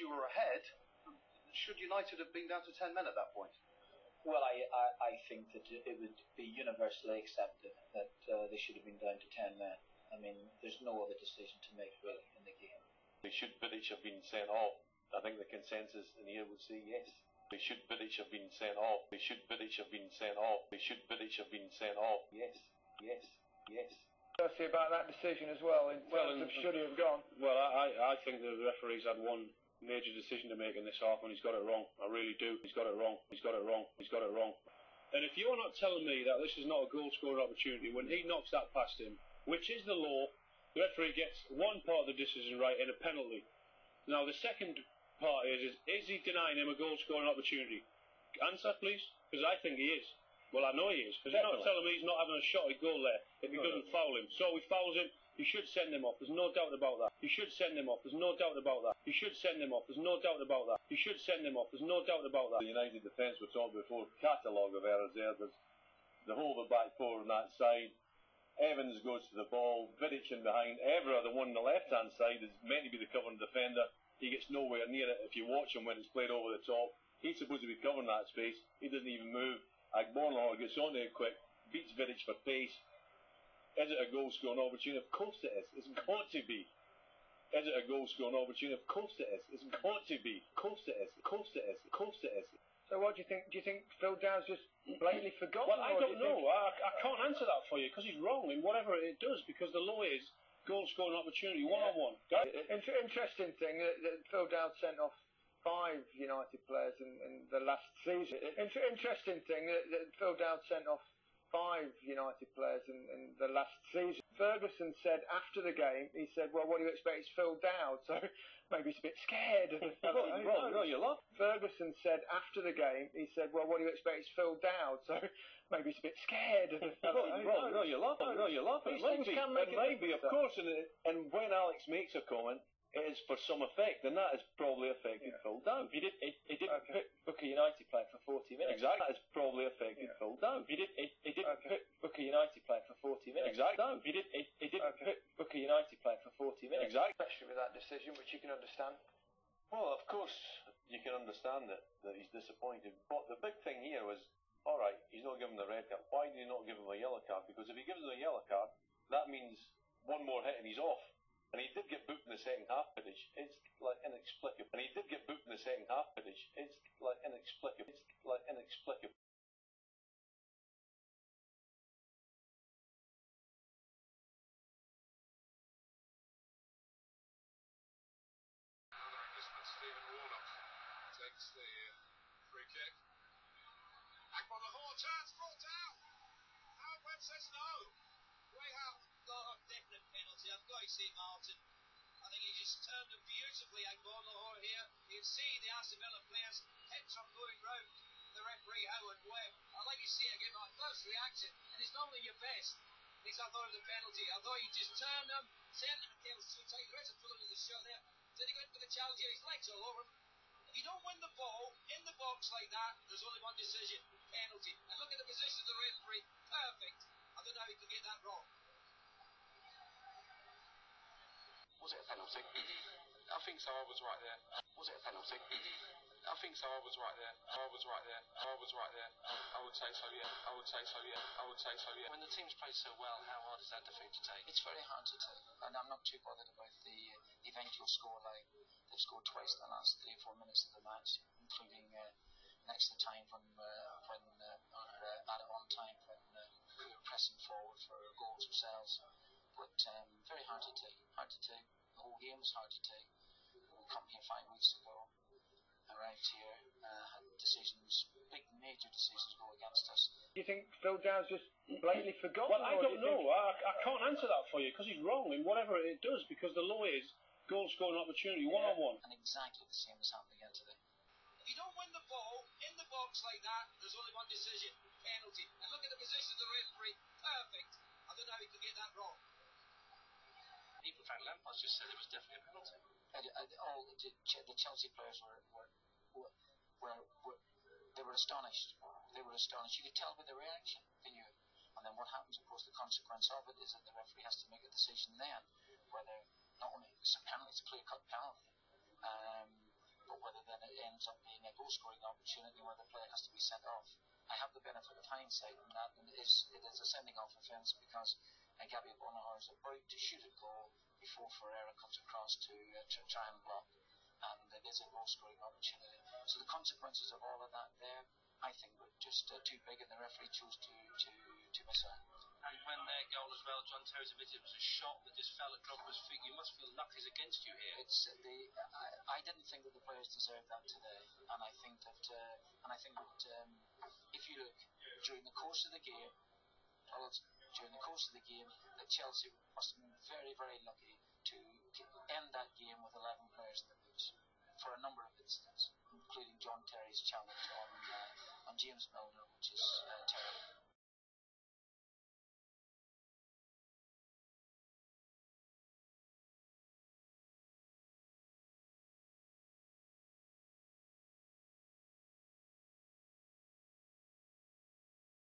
you were ahead, should United have been down to 10 men at that point? Well, I think that it would be universally accepted that they should have been down to 10 men. I mean, there's no other decision to make, really, in the game. Should Vidic have been sent off? I think the consensus in here would say yes. Should Vidic have been sent off? Should Vidic have been sent off? Should Vidic have been sent off? Yes, yes, yes. See about that decision as well, in terms of should he have gone? Well, I think the referee's had one major decision to make in this half, and he's got it wrong. I really do. He's got it wrong. He's got it wrong. He's got it wrong. And if you're not telling me that this is not a goal-scoring opportunity, when he knocks that past him, which is the law, the referee gets one part of the decision right in a penalty. Now, the second part is he denying him a goal-scoring opportunity? Answer, please, because I think he is. Well, I know he is, because he's not telling me he's not having a shot at goal there if he doesn't foul him. So he fouls him, he should send him off, there's no doubt about that. He should send him off, there's no doubt about that. He should send him off, there's no doubt about that. He should send him off, there's no doubt about that. The United defence we talked before, catalogue of errors there. There's the whole of the back four on that side. Evans goes to the ball, Vidic in behind. Evra, the one on the left-hand side, is meant to be the covering defender. He gets nowhere near it. If you watch him when it's played over the top, he's supposed to be covering that space. He doesn't even move. Agbornlor gets on there quick, beats Vidic for pace. Is it a goal-scoring opportunity? Of course it is. It's got to be. Is it a goal-scoring opportunity? Of course it is. It's got to be. Of course it is. Of course it is. Of course it is. So what do you think? Do you think Phil Dowd's just blatantly forgotten? Well, I don't know. I can't answer that for you because he's wrong in whatever it does, because the law is goal-scoring opportunity, one-on-one. Interesting thing that Phil Dowd sent off 5 United players in the last season. Interesting thing that Phil Dowd sent off 5 United players in the last season. Ferguson said after the game, he said, well, what do you expect? It's Phil Dowd, so maybe he's a bit scared. No, you're laughing. Ferguson said after the game, he said, well, what do you expect? It's Phil Dowd, so maybe he's a bit scared. No, you're laughing. No, you're laughing. These things can make it of course, and when Alex makes a comment, it is for some effect, and that has probably affected Phil Dowd. He didn't put Booker United playing for 40 minutes. Exactly. That has probably affected Phil Dowd. He didn't put Booker United playing for 40 minutes. Exactly. He didn't put Booker United playing for 40 minutes. Exactly. Especially with that decision, which you can understand. Well, of course, you can understand that he's disappointed. But the big thing here was, all right, he's not given the red card. Why did he not give him a yellow card? Because if he gives him a yellow card, that means one more hit and he's off. And he did get booked in the second half, Vidic. It's like inexplicable. And he did get booked in the second half, Vidic. It's like inexplicable. It's like inexplicable. Stephen Warnock takes the free kick. Agbornlor turns, brought down. Howard Webb says no. Graham. A definite penalty. I've got to say, Martin. I think he just turned him beautifully, Agbornlor here. You can see the Aston Villa players kept on going round the referee, Howard Webb. I'd like to see it again, a close reaction, and it's normally your best. At least I thought of the penalty. I thought he just turned him, sent him tails too tight. The rest of pulling to the shot there. Then he went for the challenge here. His legs all over him. If you don't win the ball in the box like that, there's only one decision: penalty. And look at the position of the referee. Perfect. I don't know how he could get that wrong. Was it a penalty? I think so, I was right there. Was it a penalty? I think so, I was right there. I was right there. I was right there. I would say so, yeah. I would say so, yeah. I would say so, yeah. When the team's played so well, how hard is that defeat to take? It's very hard to take, and I'm not too bothered about the eventual scoreline. They've scored twice in the last 3 or 4 minutes of the match, including next to time when on time when we were pressing forward for goals ourselves. But very hard to take. Hard to take. The whole game was hard to take. We come here 5 weeks ago, arrived here, had decisions, big major decisions go against us. Do you think Phil Dowd's just blatantly forgotten? Well, I don't know. I can't answer that for you because he's wrong in whatever it does, because the law is goal-scoring opportunity, one-on-one. And exactly the same is happening again today. If you don't win the ball in the box like that, there's only one decision: penalty. And look at the position of the referee. Perfect. I don't know how he could get that wrong. Even Frank Lampard just said it was definitely a penalty. All the Chelsea players were astonished. They were astonished. You could tell by their reaction. They knew. And then what happens, of course, the consequence of it is that the referee has to make a decision then, whether not only it's a penalty, it's a clear-cut penalty, whether then it ends up being a goal-scoring opportunity where the player has to be sent off. I have the benefit of hindsight in that, and it is a sending-off offence because Gabby Bonahar is about to shoot a goal before Ferreira comes across to try and block, and it is a goal-scoring opportunity. So the consequences of all of that there, I think, were just too big, and the referee chose to miss it. And when their goal as well, John Terry's admitted it was a shot that just fell at Drogba's feet. You must feel luck is against you here. I didn't think that the players deserved that today, and I think that if you look during the course of the game, that Chelsea must have been very, very lucky to end that game with 11 players in the boots for a number of incidents, including John Terry's challenge on James Milner, which is terrible.